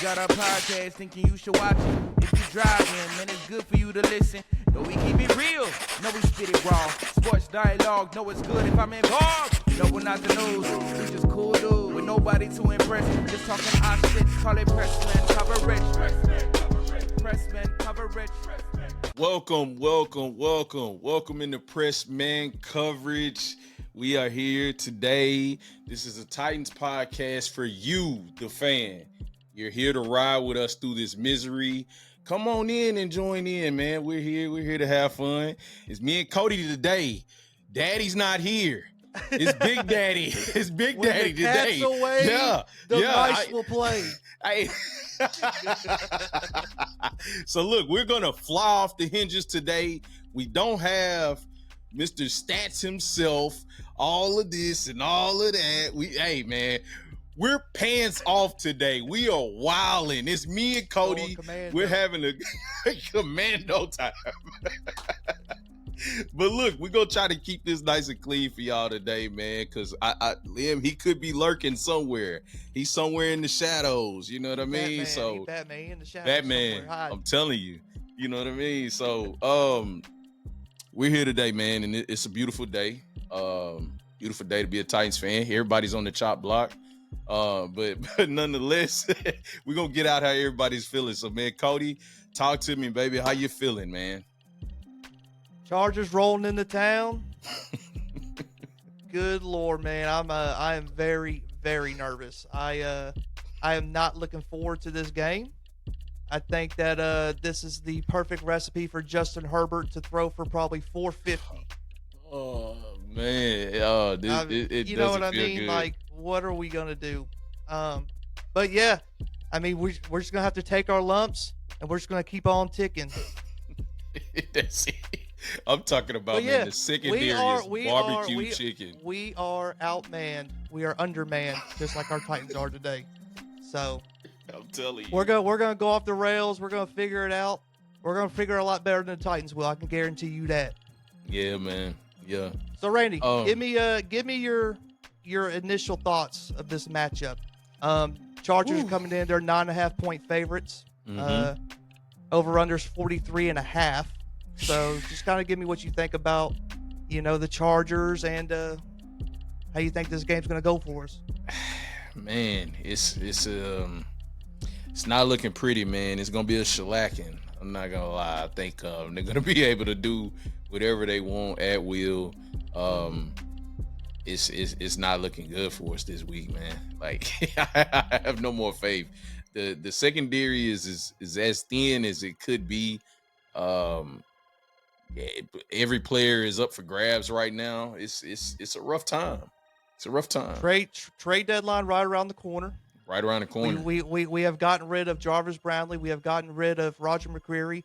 got our podcast thinking you should watch it. If you driving, man, it's good for you to listen. No, we keep it real. No, we spit it raw. Sports dialogue. No, it's good if I'm involved. No, we're not the news. We just cool dude with nobody to impress. Just talking our shit. Call it pressman coverage. Pressman coverage. Welcome into Pressman coverage. We are here today. This is a Titans podcast for you, the fan. You're here to ride with us through this misery. Come on in and join in, man. We're here to have fun. It's me and Cody today. Daddy's not here. It's Big Daddy. It's Big Daddy the cat's today. Away, the mice will play. So look, we're gonna fly off the hinges today. We don't have Mr. Stats himself, all of this and all of that. We're pants off today. We are wilding. It's me and Cody. We're having a commando time. But look, we're gonna try to keep this nice and clean for y'all today, man. Cause Liam, he could be lurking somewhere. He's somewhere in the shadows. You know what I mean? Batman in the shadows. Batman, I'm telling you. You know what I mean? So, we're here today, man, and it's a beautiful day. Beautiful day to be a Titans fan. Everybody's on the chop block. But nonetheless, we're gonna get out how everybody's feeling. So, man, Cody, talk to me, baby. How you feeling, man? Chargers rolling into town. Good Lord, man. I am very, very nervous. I am not looking forward to this game. I think that this is the perfect recipe for Justin Herbert to throw for probably 450. Oh man, it you know what I mean? Good. Like, what are we gonna do? But yeah, I mean, we're just gonna have to take our lumps and we're just gonna keep on ticking. That's it. I'm talking about, man, the secondary is barbecue chicken. We are outmanned. We are undermanned, just like our Titans are today. So I'm telling you, we're gonna go off the rails. We're gonna figure it out. We're gonna figure it a lot better than the Titans will. I can guarantee you that. Yeah, man. Yeah. So Randy, give me your initial thoughts of this matchup. Chargers are coming in. They're 9.5 point favorites. Mm-hmm. Over/under's 43.5. So just kind of give me what you think about, the Chargers and how you think this game's going to go for us. Man, it's not looking pretty, man. It's going to be a shellacking. I'm not going to lie. I think they're going to be able to do whatever they want at will. It's not looking good for us this week, man. Like, I have no more faith. The secondary is as thin as it could be. Every player is up for grabs right now. It's a rough time. It's a rough time. Trade deadline right around the corner. Right around the corner. We have gotten rid of Jarvis Brownlee. We have gotten rid of Roger McCreary.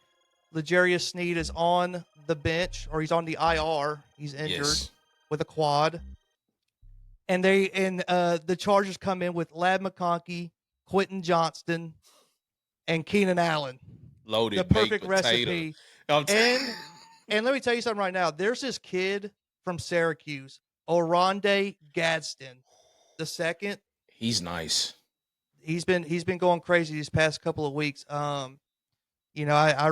L'Jarius Sneed is on the bench, or he's on the IR. He's injured with a quad. And the Chargers come in with McConkey, Quentin Johnston, and Keenan Allen. Loaded. The perfect recipe. And let me tell you something right now. There's this kid from Syracuse, Oronde Gadsden, the second. He's nice. He's been going crazy these past couple of weeks. I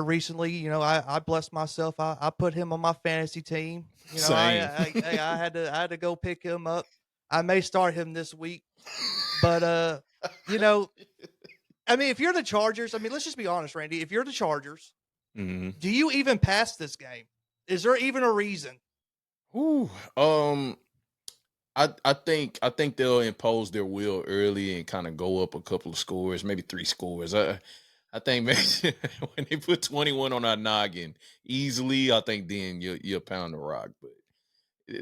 recently, I blessed myself. I put him on my fantasy team. Same. I had to go pick him up. I may start him this week, but I mean, if you're the Chargers, let's just be honest, Randy. If you're the Chargers. Mm-hmm. Do you even pass this game? Is there even a reason? I think they'll impose their will early and kind of go up a couple of scores, maybe 3 scores. I think maybe when they put 21 on our noggin easily, I think then you'll pound the rock. But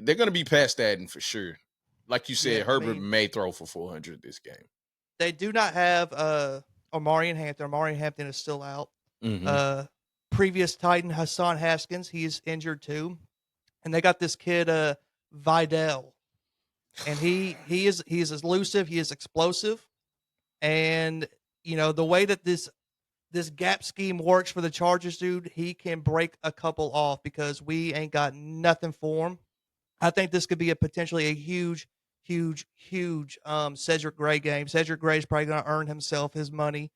they're going to be past that, and for sure. Like you said, Herbert may throw for 400 this game. They do not have Omarion Hampton. Omarion Hampton is still out. Mm-hmm. Previous Titan Hassan Haskins, he's injured too, and they got this kid Vidal, and he is elusive, he is explosive, and the way that this gap scheme works for the Chargers, dude, he can break a couple off because we ain't got nothing for him. I think this could be potentially a huge Cedric Gray game. Cedric Gray is probably going to earn himself his money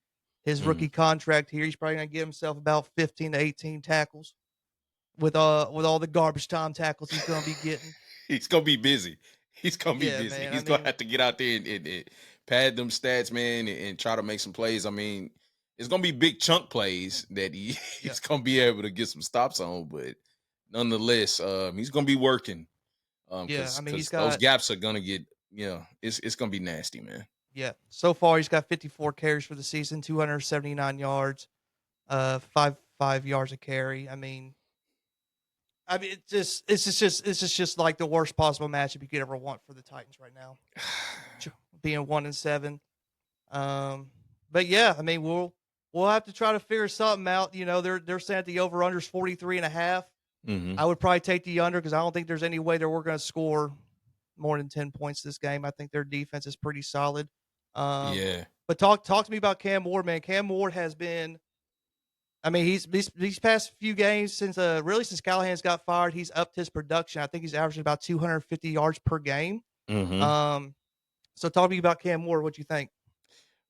his rookie contract here. He's probably going to get himself about 15 to 18 tackles with all the garbage time tackles he's going to be getting. He's gonna be busy. He's gonna be Yeah, busy. man. He's gonna have to get out there and pad them stats, man, and try to make some plays. I mean, it's gonna be big chunk plays that he's gonna be able to get some stops on, but nonetheless, he's gonna be working. Yeah, I mean, he's those got gaps are gonna get, it's gonna be nasty, man. yeah. So far, he's got 54 carries for the season, 279 yards, 5 yards a carry. I mean, it's just like the worst possible matchup you could ever want for the Titans right now, being 1-7. But yeah, I mean, we'll have to try to figure something out. You know, they're saying the over under is 43.5. I would probably take the under because I don't think there's any way that we're going to score more than 10 points this game. I think their defense is pretty solid. Yeah. But talk to me about Cam Ward, man. Cam Ward has been. I mean, he's these past few games since Callahan's got fired, he's upped his production. I think he's averaging about 250 yards per game. So talk to me about Cam Ward. What you think?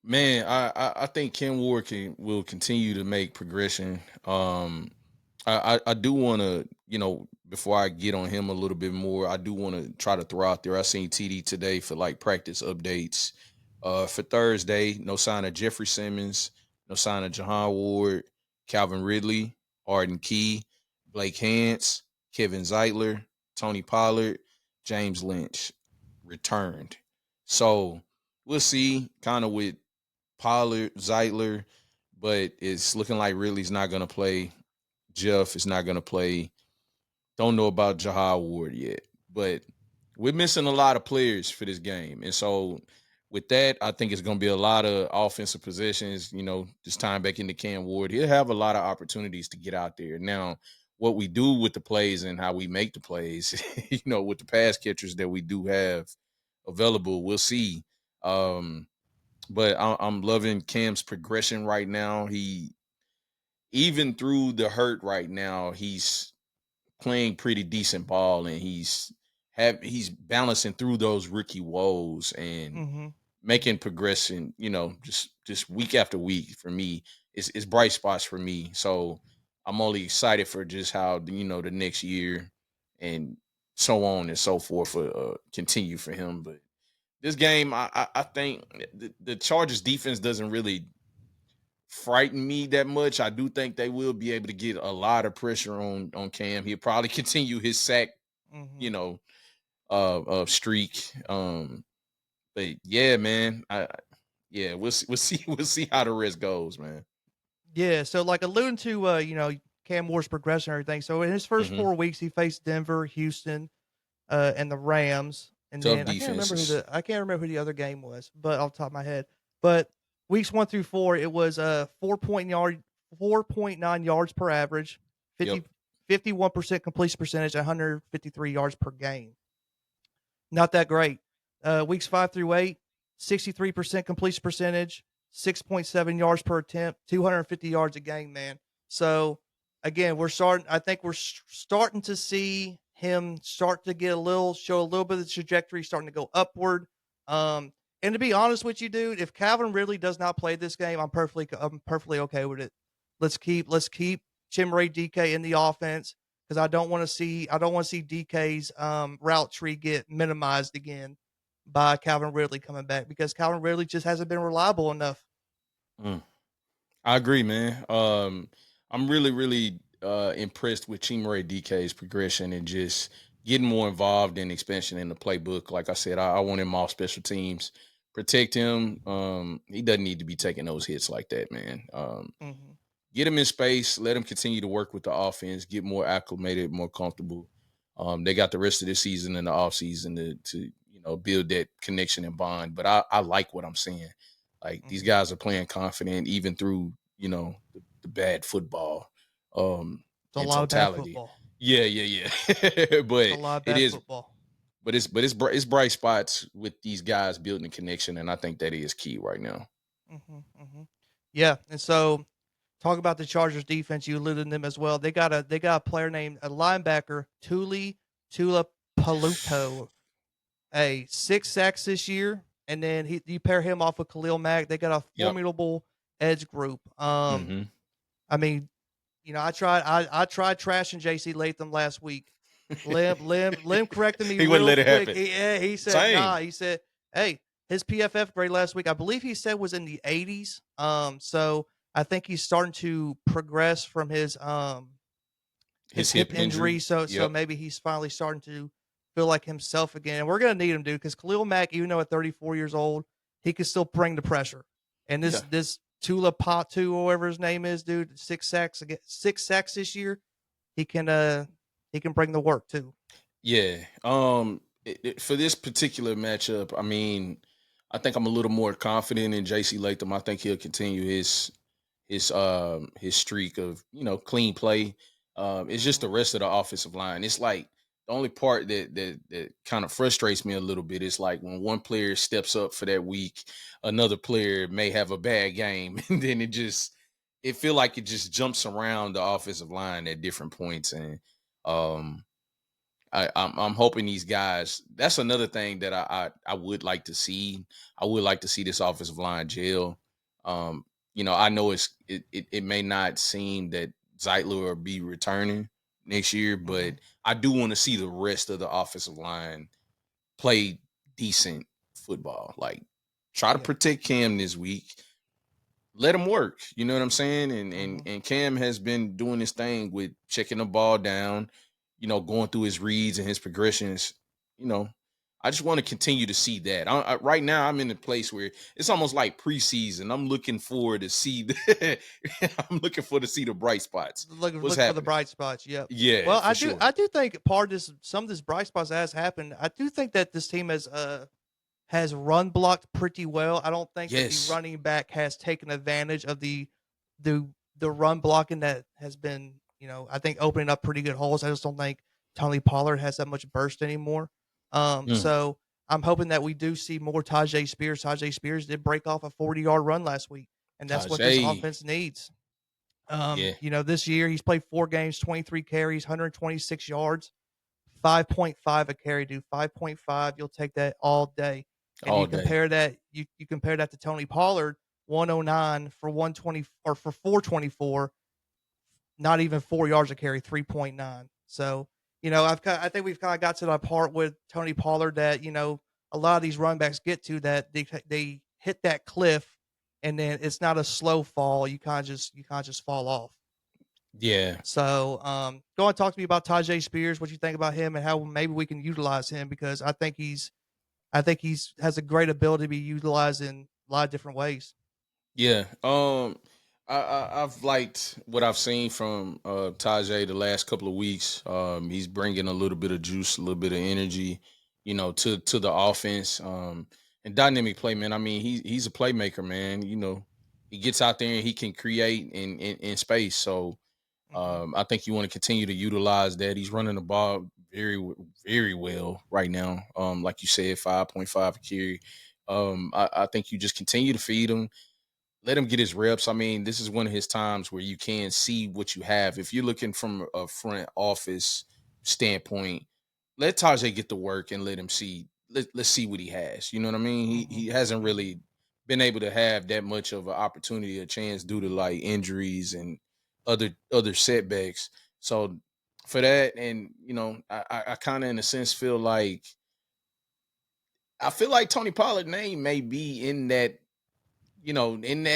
Man, I think Ken Ward will continue to make progression. I do want to, before I get on him a little bit more, I do want to try to throw out there. I seen TD today for like practice updates. For Thursday, no sign of Jeffrey Simmons, no sign of Jahan Ward, Calvin Ridley, Arden Key, Blake Hance, Kevin Zeitler, Tony Pollard, James Lynch returned. So we'll see kind of with Pollard, Zeitler, but it's looking like Ridley's not going to play. Jeff is not going to play. Don't know about Jahar Ward yet, but we're missing a lot of players for this game. And so with that, I think it's going to be a lot of offensive possessions, just time back into Cam Ward. He'll have a lot of opportunities to get out there. Now, what we do with the plays and how we make the plays, with the pass catchers that we do have available, we'll see. But I'm loving Cam's progression right now. He, even through the hurt right now, he's playing pretty decent ball, and he's balancing through those rookie woes and making progression. Just week after week for me, it's bright spots for me. So I'm only excited for just how the next year and so on and so forth continue for him. But this game, I think the Chargers defense doesn't really frighten me that much. I do think they will be able to get a lot of pressure on Cam. He'll probably continue his sack, streak. But yeah, man, we'll see how the rest goes, man. Yeah, so like alluding to Cam Ward's progression and everything. So in his first 4 weeks, he faced Denver, Houston, and the Rams. And Tough then defenses. I can't remember who the other game was, but off the top of my head. But weeks 1 through 4, it was 4.9 yards per average, 51% completion percentage, 153 yards per game. Not that great. Weeks 5 through 8, 63% completion percentage, 6.7 yards per attempt, 250 yards a game, man. So again, I think we're starting to see him start to show a little bit of the trajectory starting to go upward. And to be honest with you, dude, if Calvin Ridley does not play this game, I'm perfectly okay with it. Let's keep Chimere DK in the offense because I don't want to see DK's route tree get minimized again by Calvin Ridley coming back because Calvin Ridley just hasn't been reliable enough. I agree, man. I'm really, really impressed with Chimere DK's progression and just getting more involved in expansion in the playbook. Like I said, I want him off special teams. Protect him. He doesn't need to be taking those hits like that, man. Get him in space. Let him continue to work with the offense. Get more acclimated, more comfortable. They got the rest of the season and the offseason to build that connection and bond. But I like what I'm seeing. Like these guys are playing confident even through the bad football. It's a lot totality. of bad football. Yeah. But it's a lot of bad football. But it's bright spots with these guys building a connection, and I think that is key right now. Yeah, and so talk about the Chargers defense. You alluded to them as well. They got a player named a linebacker Tuli Paluto, 6 sacks this year, and then you pair him off with Khalil Mack. They got a formidable edge group. Mm-hmm. I mean, I tried trashing JC Latham last week. Lim corrected me He wouldn't real let it quick. happen. He said, Same. nah, he said, hey, his PFF grade last week, I believe he said was in the 80s. So I think he's starting to progress from his His hip hip injury. injury. So Yep. maybe he's finally starting to feel like himself again. And we're gonna need him, dude, because Khalil Mack, even though at 34 years old, he can still bring the pressure. And Yeah. this Tula Patu, or whatever his name is, dude, 6 sacks this year. He can bring the work too. Yeah. For this particular matchup, I mean, I think I'm a little more confident in JC Latham. I think he'll continue his streak of clean play. It's just the rest of the offensive line. It's like the only part that kind of frustrates me a little bit is like when one player steps up for that week, another player may have a bad game, and then it feel like it just jumps around the offensive line at different points. And um I'm hoping these guys. That's another thing that I would like to see. I would like to see this offensive line gel. Um, I know it may not seem that Zeitler will be returning next year, Mhm. but I do want to see the rest of the offensive line play decent football. Like try to Yeah. protect Cam this week. Let him work. You know what I'm saying? And and Mhm. and Cam has been doing his thing with checking the ball down, going through his reads and his progressions. You know, I just want to continue to see that. Right now, I'm in a place where it's almost like preseason. I'm looking forward to see. I'm looking for to see the bright spots. What's Looking for the happening? bright spots. Yep. Yeah, Well, for I sure. do think part of this, some of this bright spots has happened. I do think that this team has run blocked pretty well. I don't think that the Yes. running back has taken advantage of the the run blocking that has been, I think opening up pretty good holes. I just don't think Tony Pollard has that much burst anymore. Mm. So I'm hoping that we do see more Tajay Spears. Tajay Spears did break off a 40-yard run last week, and that's what this Tajay. offense needs. Yeah. This year he's played 4 games, 23 carries, 126 yards, 5.5 a carry, dude. 5.5. You'll take that all day. And All day. you compare that to Tony Pollard, 109 for 120 or for 424, not even 4 yards a carry, 3.9. So, I think we've kind of got to that part with Tony Pollard that, a lot of these run backs get to, that they hit that cliff, and then it's not a slow fall. You can't just fall off. Yeah. So, go and talk to me about Tajay Spears. What you think about him, and how maybe we can utilize him, because I think he's has a great ability to be utilized in a lot of different ways. Yeah. I've liked what I've seen from Tajay the last couple of weeks. He's bringing a little bit of juice, a little bit of energy, to the offense. And dynamic play, man. I mean, he's a playmaker, man. He gets out there and he can create in space. So Hmm. I think you want to continue to utilize that. He's running the ball very well right now. Like you said, 5.5 a carry. I think you just continue to feed him, let him get his reps. I mean, this is one of his times where you can see what you have. If you're looking from a front office standpoint, let Tajay get the work and let him see. Let's see what he has. You know what I mean? He Hmm. hasn't Hmm. really been able to have that much of an opportunity, a chance due to like injuries and other setbacks. So for that, and I kind of in a sense I feel like Tony Pollard name may be in that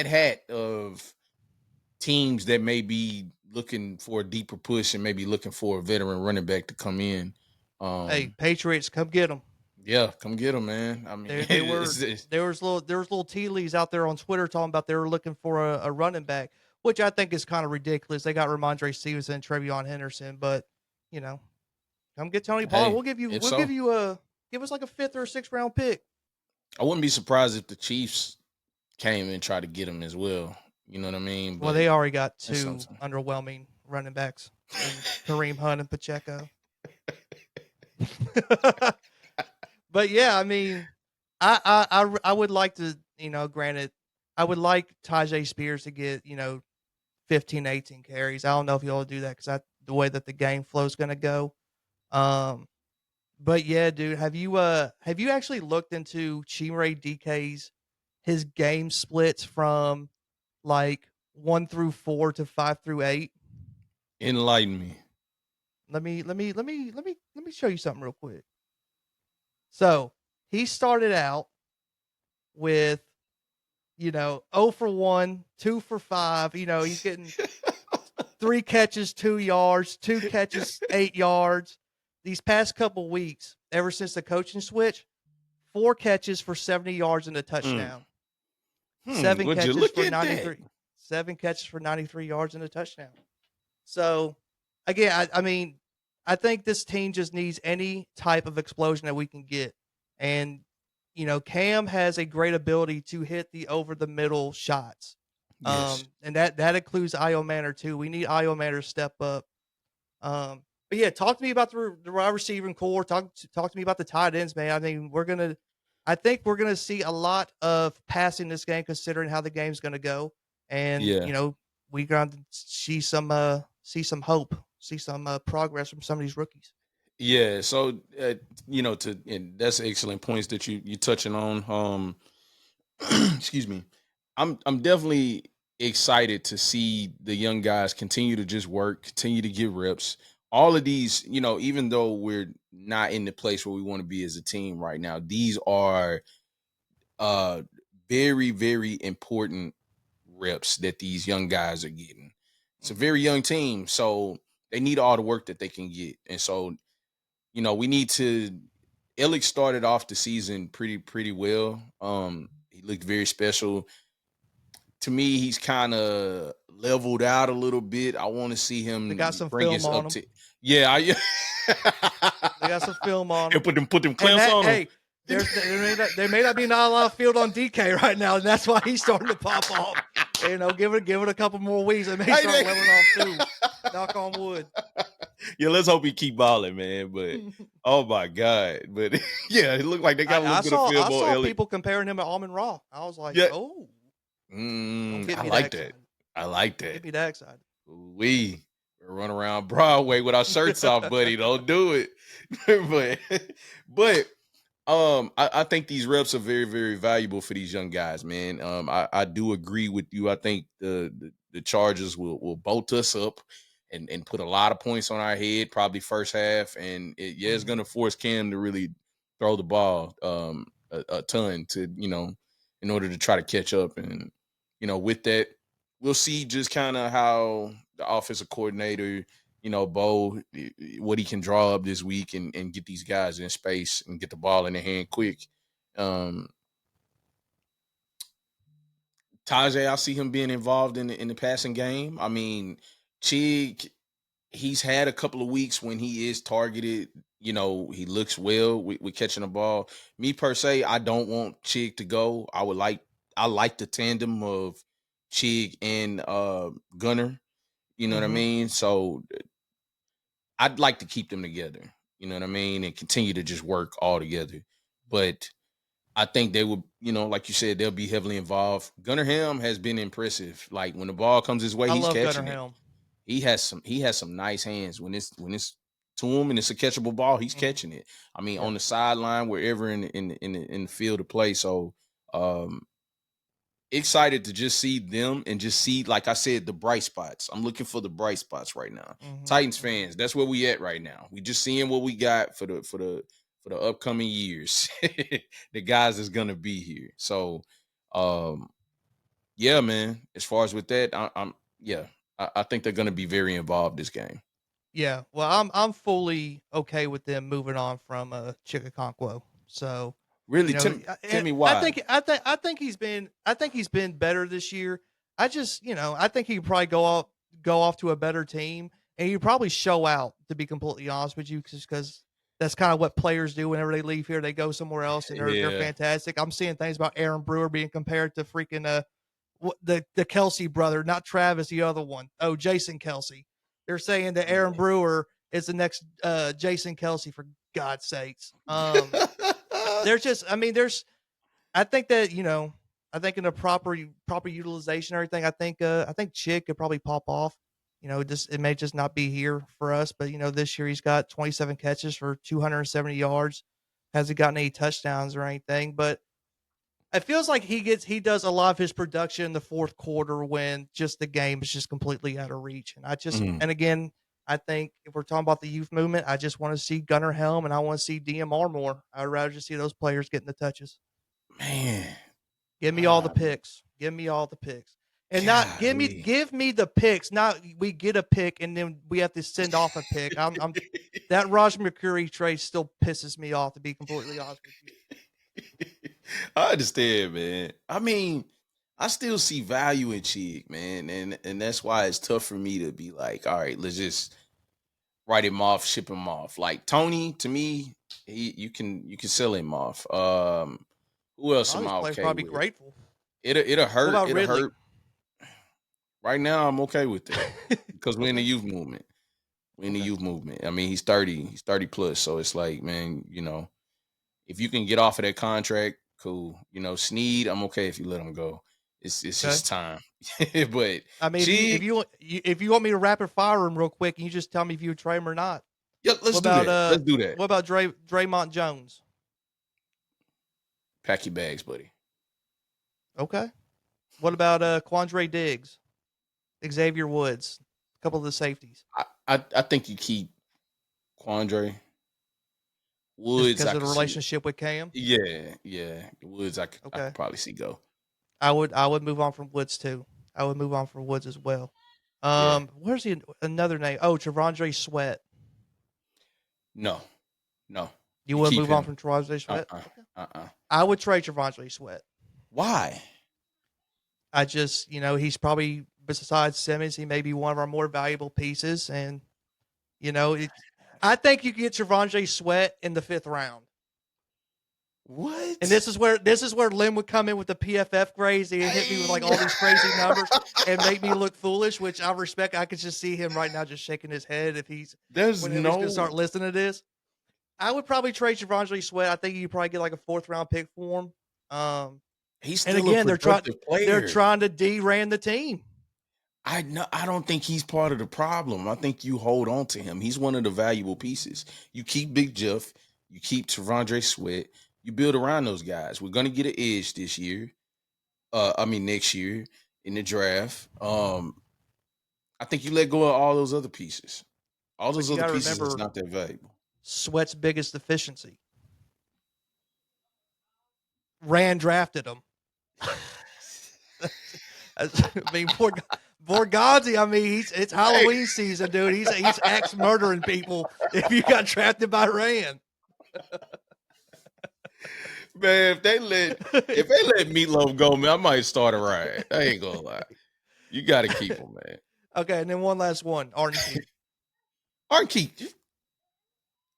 hat of teams that may be looking for a deeper push and maybe looking for a veteran running back to come in. Hey, Um, Patriots, come get them. yeah, come get him, man. I mean, They were there was little tea leaves out there on Twitter talking about they were looking for a running back, which I think is kind of ridiculous. They got Ramondre Stevenson, Trevion Henderson, but you know, come get Tony Pollard. hey, We'll give you if we'll give so, you a give us like a fifth or a sixth round pick. I wouldn't be surprised if the Chiefs came and tried to get him as well. You know what I mean? Well, But they already got that's two something. underwhelming running backs in Kareem Hunt and Pacheco. But yeah, I mean, I would like to, granted, I would like Tajay Spears to get, 15, 18 carries. I don't know if he'll do that because that's the way that the game flow is going to go. Um, but yeah, dude, have you actually looked into Chimere DK's his game splits from like 1 through 4 to 5 through 8. Enlighten me. Let me show you something real quick. So he started out with 0 for 1, 2 for 5. He's getting 3 catches, 2 yards, 2 catches, 8 yards. These past couple weeks, ever since the coaching switch, 4 catches for 70 yards and a touchdown. 7 Would you catches look for at 93. that? 7 catches for 93 yards and a touchdown. So, again, I mean, I think this team just needs any type of explosion that we can get. And, Cam has a great ability to hit the over the middle shots. Yes. And that includes Ayomanor too. We need Ayomanor to step up. But yeah, talk to me about the wide receiving core. Talk to me about the tight ends, man. I mean, I think we're gonna see a lot of passing this game, considering how the game's gonna go. And Yeah. we got to see some hope, see some progress from some of these rookies. Yeah. So, and that's excellent points that you touching on. Excuse me. I'm definitely excited to see the young guys continue to just work, continue to get reps. All of these, even though we're not in the place where we want to be as a team right now, these are uh very, very important reps that these young guys are getting. It's a very young team, so they need all the work that they can get. And so, we need to Alex started off the season pretty well. He looked very special. To me, he's kind of leveled out a little bit. I want to see They him got some bring film us on up him. to yeah, They got some film on and him. put them And clamps that, on him. hey, there may not be not a lot of field on DK right now, and that's why he's starting to pop off. Give it a couple more weeks, and may start leveling off too. Knock on wood. Yeah, let's hope he keep balling, man. But oh my god, but yeah, it looked like they got a I little bit of film I on saw Elliott. people comparing him to Amon-Ra. I was like, Yeah, oh, don't get I me that like that. excited. I like Don't that. get me that excited. We run around Broadway with our shirts off, buddy. Don't do it. but I think these reps are very, very valuable for these young guys, man. I do agree with you. I think the Chargers will bolt us up and put a lot of points on our head, probably first half. And it's gonna force Cam to really throw the ball a ton to, in order to try to catch up. And, with that, we'll see just kind of how the offensive coordinator, Bo, what he can draw up this week and get these guys in space and get the ball in their hand quick. Tajay, I see him being involved in the passing game. I mean, Chig, he's had a couple of weeks when he is targeted. He looks well with catching the ball. Me per se, I don't want Chig to go. I like the tandem of Chig and Gunner. You know what I mean? So I'd like to keep them together. You know what I mean? And continue to just work all together. But I think they will, like you said, they'll be heavily involved. Gunnar Helm has been impressive. Like when the ball comes his way, I he's love Gunnar catching it. Helm. He has some nice hands when it's to him and it's a catchable ball. He's catching it. I mean, on the sideline, wherever in the field of play. So excited to just see them and just see, like I said, the bright spots. I'm looking for the bright spots right now. Titans fans, that's where we at right now. We just seeing what we got for the upcoming years. The guys is gonna be here. So yeah, man. As far as with that, I think they're gonna be very involved this game. Yeah, well, I'm fully okay with them moving on from Chicaconquo. So, Really, tell me why. I think he's been better this year. I just, I think he could probably go off to a better team, and he'd probably show out. To be completely honest with you, because that's kind of what players do whenever they leave here. They go somewhere else, and they're fantastic. I'm seeing things about Aaron Brewer being compared to freaking the Kelsey brother, not Travis, the other one. Oh, Jason Kelsey. They're saying that Aaron Brewer is the next Jason Kelsey, for God's sakes. There's just, I mean, I think that, I think in a proper utilization, and everything, I think Chick could probably pop off. It may just not be here for us, but this year he's got 27 catches for 270 yards. Hasn't gotten any touchdowns or anything, but It feels like he does a lot of his production in the fourth quarter when just the game is just completely out of reach. And again, I think if we're talking about the youth movement, I just want to see Gunnar Helm and I want to see DMR more. I'd rather just see those players getting the touches. Man, Give me all the picks. Give me all the picks. And not give me the picks. Not we get a pick and then we have to send off a pick. I'm that Raj McCurry trade still pisses me off, to be completely honest with you. I understand, man. I mean, I still see value in Chig, man, and that's why it's tough for me to be like, all right, let's just write him off, ship him off. Like Tony, to me, you can sell him off. Who else am I okay probably with? Grateful. It'll hurt. What about It'll Ridley? hurt. Right now, I'm okay with that because we're in the youth movement. We're in the youth movement. I mean, he's 30. He's 30 plus. So it's like, man, if you can get off of that contract, cool. Sneed, I'm okay if you let him go. It's just time. But I mean, if you want me to rapid fire him real quick, and you just tell me if you would trade him or not. Yep, let's do that. Let's do that. What about Draymond Jones? Pack your bags, buddy. Okay. What about Quandre Diggs, Xavier Woods, a couple of the safeties? I think you keep Quandre. Woods because of the relationship with Cam. Yeah. Woods, I could probably see go. I would move on from Woods too. I would move on from Woods as well. Where's he? Another name? Oh, Travondre Sweat. No. You wouldn't move on from Travondre Sweat? I would trade Travondre Sweat. Why? I just, he's probably, besides Simmons, he may be one of our more valuable pieces. And, I think you can get Travondre Sweat in the 5th round. What? And this is where Lynn would come in with the PFF grades and hit me with like all these crazy numbers and make me look foolish, which I respect. I could just see him right now just shaking his head if he's going to start listening to this. I would probably trade Travondre Sweat. I think you probably get like a 4th round pick for him. He's still a productive player. They're trying to de-ran the team. I don't think he's part of the problem. I think you hold on to him. He's one of the valuable pieces. You keep Big Jeff. You keep Travondre Sweat. You build around those guys. We're going to get an edge this year. Next year in the draft. I think you let go of all those other pieces. All those other pieces is not that valuable. Sweat's biggest deficiency. Rand drafted him. I mean, Borgonzi, I mean, it's Halloween season, dude. He's ex-murdering people if you got drafted by Rand. Man, if they let Meatloaf go, man, I might start a riot. I ain't gonna lie. You got to keep him, man. Okay, and then one last one, Arden Keith.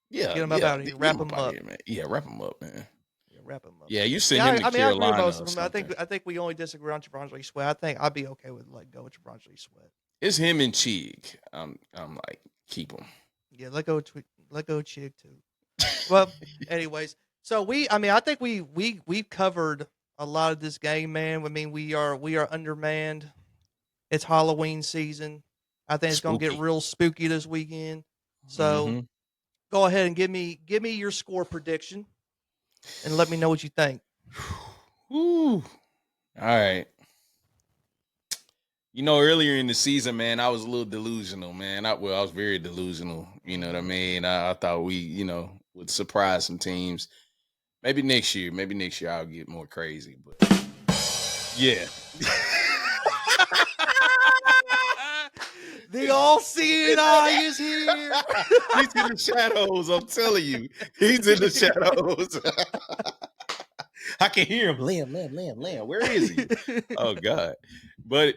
Yeah, get him up out of here. Wrap him up, man. Yeah, wrap him up, man. Wrap him up. Yeah, you send him to Carolina. I agree with most of them. I think we only disagree on Travondre Sweat. I think I'd be okay with letting go of Travondre Sweat. It's him and Chig. I'm like, keep him. Yeah, let go Chig too. Well, anyways, so I think we've covered a lot of this game, man. I mean, we are undermanned. It's Halloween season. I think it's gonna get real spooky this weekend. So go ahead and give me your score prediction. And let me know what you think. All right. Earlier in the season, man, I was a little delusional, man. I was very delusional. You know what I mean? I thought we, would surprise some teams. Maybe next year I'll get more crazy. But yeah. The all-seeing eye is here. He's in the shadows. I'm telling you. He's in the shadows. I can hear him. Lamb. Where is he? Oh, God. But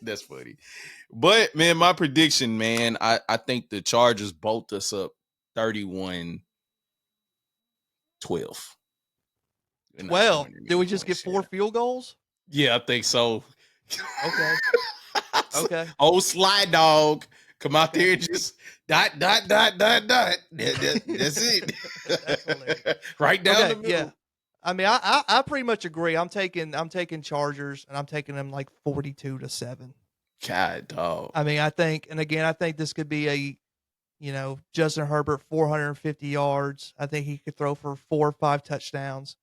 that's funny. But, man, my prediction, man, I think the Chargers bolt us up 31-12. 12? Did we just get 4 field goals? Yeah, I think so. Okay. Okay. Oh, slide dog. Come out there and just dot. That's it. Right down the middle. Yeah. I mean, I pretty much agree. I'm taking Chargers and I'm taking them like 42-7. God, dog. I mean, I think this could be Justin Herbert 450 yards. I think he could throw for 4 or 5 touchdowns.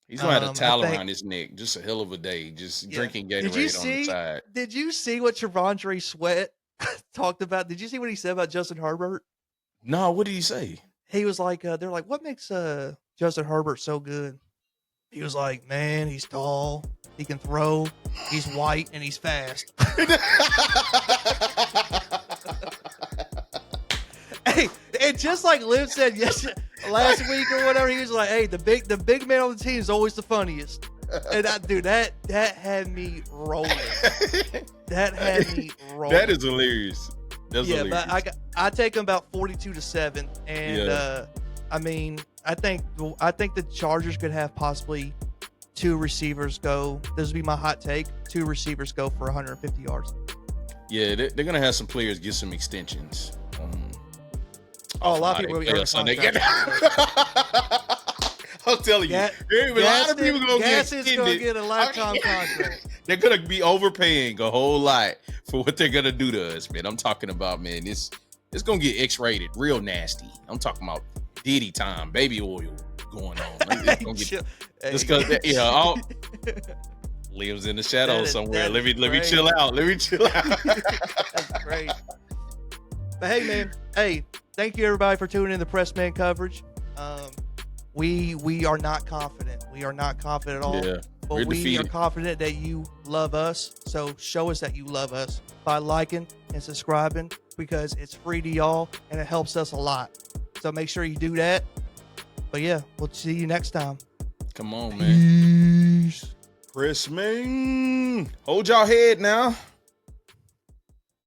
He's gonna have a I towel think- around his neck. Just a hell of a day. Just Yeah. drinking Did you Gatorade on the see? side. Did you see what Javondre Sweat talked about? Did you see what he said about Justin Herbert? No, what did he say? He was like, they're like, what makes Justin Herbert so good? He was like, man, he's tall, he can throw, he's white, and he's fast. Hey, and just like Liv said last week or whatever, he was like, hey, the big man on the team is always the funniest. And that had me rolling. That had me rolling. That is hilarious. That's hilarious. But I take him about 42-7, and I mean, I think the Chargers could have possibly 2 receivers go. This would be my hot take: 2 receivers go for 150 yards. Yeah, they're gonna have some players get some extensions. A lot of people will be Sunday. I'm telling you, a lot of people gonna get Gaston's gonna extended. get a lifetime contract. They're gonna be overpaying a whole lot for what they're gonna do to us, man. I'm talking about, man, it's gonna get X-rated, real nasty. I'm talking about Diddy time, baby oil going on. It's gonna get, it's gonna, lives in the shadows somewhere. Let me chill out. Let me chill out. That's great. But hey, man, thank you everybody for tuning in to Press Man coverage. We are not confident. We are not confident at all. Yeah, but we are confident that you love us. So show us that you love us by liking and subscribing, because it's free to y'all and it helps us a lot. So make sure you do that. But yeah, we'll see you next time. Come on, man. Peace. Press Man. Hold y'all head now.